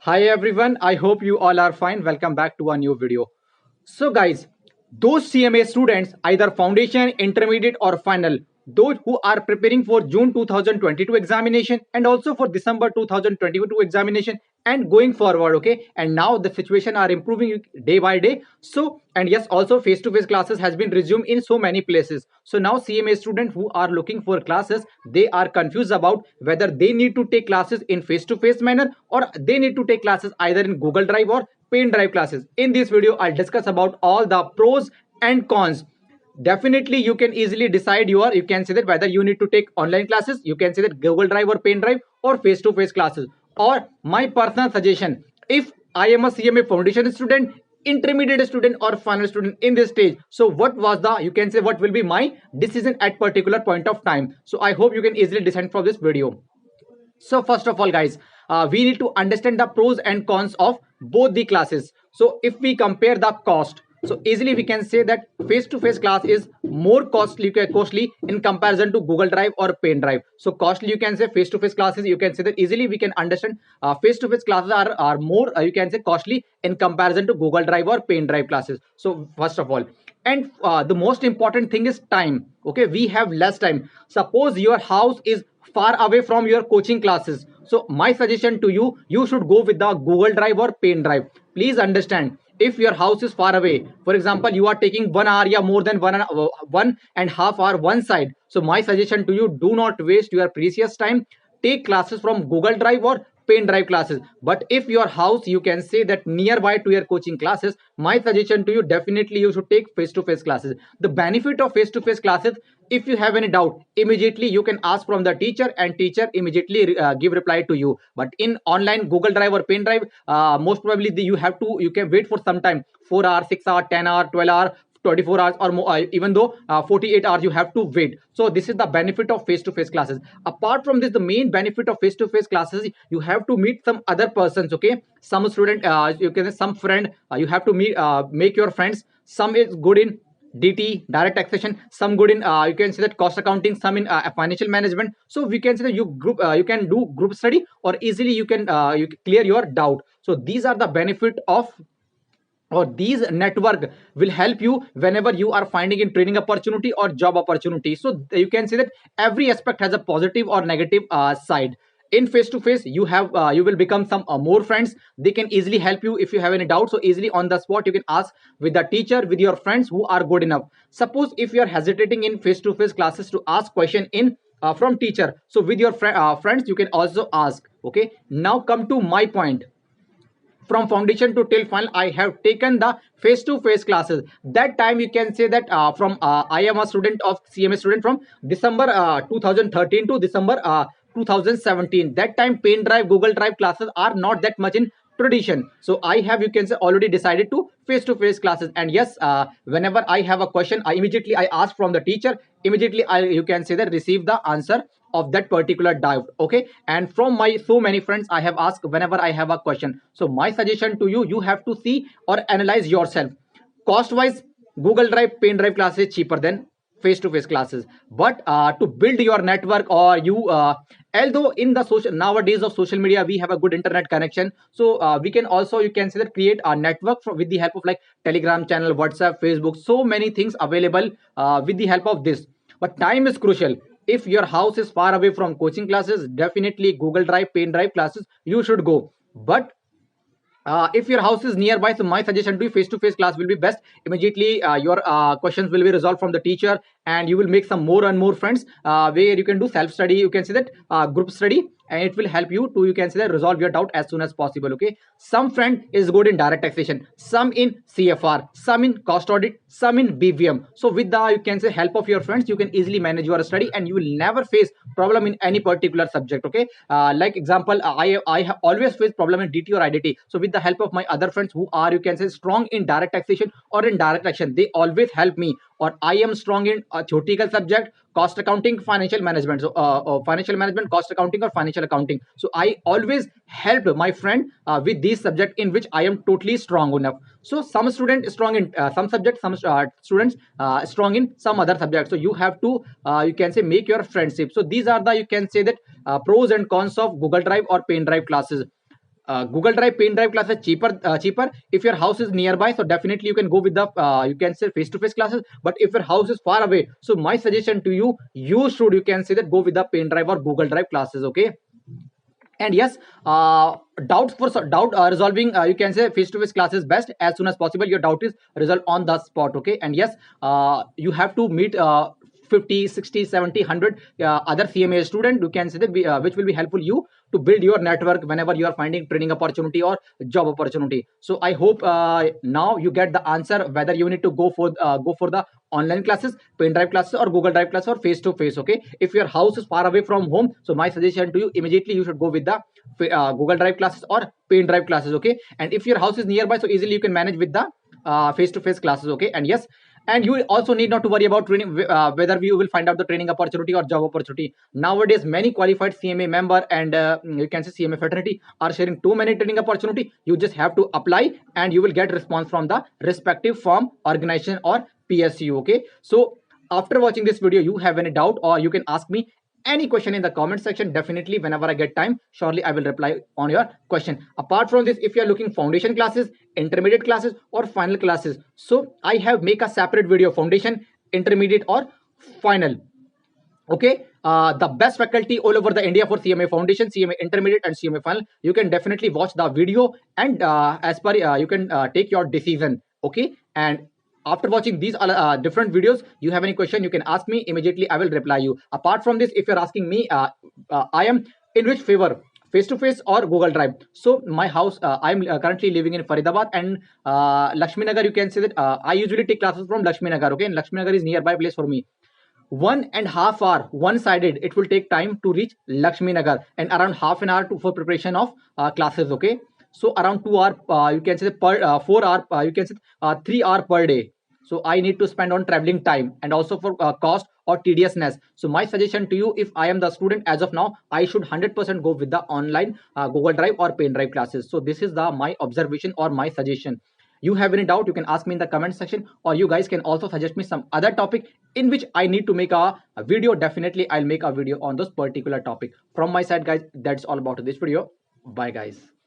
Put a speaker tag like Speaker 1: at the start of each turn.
Speaker 1: Hi everyone, I hope you all are fine. Welcome back to a new video. So guys, those CMA students, either foundation, intermediate or final, those who are preparing for June 2022 examination and also for December 2022 examination and going forward, okay, and now the situation are improving day by day. So and yes, also face to face classes has been resumed in so many places. So now CMA students who are looking for classes, they are confused about whether they need to take classes in face to face manner or they need to take classes either in Google Drive or pen drive classes. In this video I'll discuss about all the pros and cons. Definitely you can easily decide you can say that whether you need to take online classes, you can say that Google Drive or pen drive or face to face classes. Or my personal suggestion, if I am a CMA foundation student, intermediate student or final student in this stage, so what was the, you can say, what will be my decision at particular point of time. So I hope you can easily decide from this video. So first of all guys, we need to understand the pros and cons of both the classes. So if we compare the cost, so easily we can say that face to face class is more costly in comparison to Google Drive or pen drive. So costly, you can say face to face classes, you can say that easily we can understand face to face classes are more you can say costly in comparison to Google Drive or pen drive classes. So first of all, and the most important thing is time. Okay, we have less time. Suppose your house is far away from your coaching classes, so my suggestion to you, you should go with the Google Drive or pen drive. Please understand, if your house is far away, for example you are taking 1 hour, yeah, more than 1.5 hour one side, so my suggestion to you, do not waste your precious time. Take classes from Google Drive or pen drive classes. But if your house, you can say that nearby to your coaching classes, my suggestion to you, definitely you should take face to face classes. The benefit of face to face classes, if you have any doubt, immediately you can ask from the teacher and teacher immediately give reply to you. But in online Google Drive or pen drive, most probably you can wait for some time, 4 hours, 6 hours, 10 hours, 12 hours, 24 hours or more, even though 48 hours you have to wait. So this is the benefit of face to face classes. Apart from this, the main benefit of face to face classes, you have to meet some other persons. Okay, some student, you can say some friend, you have to meet, make your friends. Some is good in DT, direct taxation, some good in you can say that cost accounting, some in financial management. So we can say that you can do group study, or easily you clear your doubt. So these are the benefit of, or these network will help you whenever you are finding in training opportunity or job opportunity. So you can say that every aspect has a positive or negative side. In face to face, you will become some more friends. They can easily help you if you have any doubt, so easily on the spot you can ask with the teacher, with your friends who are good enough. Suppose if you are hesitating in face to face classes to ask question in from teacher, so with your friends you can also ask. Okay, now come to my point. From foundation to till final, I have taken the face to face classes. That time you can say that from I am a student of CMA student from December 2013 to December 2017. That time pen drive, Google Drive classes are not that much in tradition, so I have, you can say, already decided to face classes. And yes, whenever I have a question, I ask from the teacher, immediately I, you can say that, receive the answer of that particular doubt. Okay, and from my so many friends I have asked whenever I have a question. So my suggestion to you, you have to see or analyze yourself. Cost wise, Google Drive, pen drive classes cheaper than face to face classes. But to build your network, or you although in the social nowadays of social media we have a good internet connection, so we can also, you can say that, create a network with the help of like Telegram channel, WhatsApp, Facebook, so many things available with the help of this. But time is crucial. If your house is far away from coaching classes, definitely Google Drive, pen drive classes you should go. But if your house is nearby, so my suggestion to you, face to face class will be best. Immediately your questions will be resolved from the teacher, and you will make some more and more friends, where you can do self study, you can say that group study, and it will help you to, you can say that, resolve your doubt as soon as possible. Okay, some friend is good in direct taxation, some in CFR, some in cost audit, some in BVM. So with the, you can say, help of your friends, you can easily manage your study and you will never face problem in any particular subject. Okay, like example, I have always faced problem in DT or IDT. So with the help of my other friends who are, you can say, strong in direct taxation or in direct action, they always help me. Or I am strong in a theoretical subject, cost accounting, financial management. So financial management, cost accounting, or financial accounting. So I always helped my friend with these subject in which I am totally strong enough. So some student is strong in some subject, some students strong in some other subject. So you have to, you can say, make your friendship. So these are the, you can say that, pros and cons of Google Drive or pen drive classes. Google Drive, pen drive classes cheaper. If your house is nearby, so definitely you can go with the you can say face-to-face classes. But if your house is far away, so my suggestion to you, you can say that go with the pen drive or Google Drive classes. Okay. And yes, doubt resolving, you can say face-to-face classes best. As soon as possible your doubt is resolved on the spot. Okay. And yes, you have to meet 50, 60, 70, 100 other CMA student, you can say that which will be helpful you to build your network whenever you are finding training opportunity or job opportunity. So I hope now you get the answer whether you need to go for the online classes, pen drive classes, or Google Drive class, or face to face. Okay. If your house is far away from home, so my suggestion to you, immediately you should go with the Google Drive classes or pen drive classes. Okay. And if your house is nearby, so easily you can manage with the face to face classes. Okay. And yes, and you also need not to worry about training, whether you will find out the training opportunity or job opportunity. Nowadays many qualified CMA member and you can say CMA fraternity are sharing too many training opportunity. You just have to apply and you will get response from the respective firm, organization, or PSU. Okay. So after watching this video, you have any doubt, or you can ask me any question in the comment section. Definitely whenever I get time, surely I will reply on your question. Apart from this, if you are looking foundation classes, intermediate classes, or final classes, so I have make a separate video, foundation, intermediate, or final. Okay. The best faculty all over the India for CMA foundation, CMA intermediate, and CMA final. You can definitely watch the video and as per you can take your decision. Okay. And after watching these different videos, you have any question, you can ask me. Immediately I will reply you. Apart from this, if you're asking me, I am in which favor, face to face or Google Drive. So my house, I'm currently living in Faridabad and Lakshmi Nagar. You can say that I usually take classes from Lakshmi Nagar. Okay. And Lakshmi Nagar is nearby place for me. 1.5 hour one-sided it will take time to reach Lakshmi Nagar, and around half an hour for preparation of classes. Okay. So around 2 hour, you can say per 4 hour, you can say 3 hour per day. So I need to spend on traveling time, and also for cost or tediousness. So my suggestion to you, if I am the student as of now, I should 100% go with the online Google Drive or pen drive classes. So this is the my observation or my suggestion. You have any doubt, you can ask me in the comment section, or you guys can also suggest me some other topic in which I need to make a video. Definitely I'll make a video on this particular topic. From my side, guys, that's all about this video. Bye guys.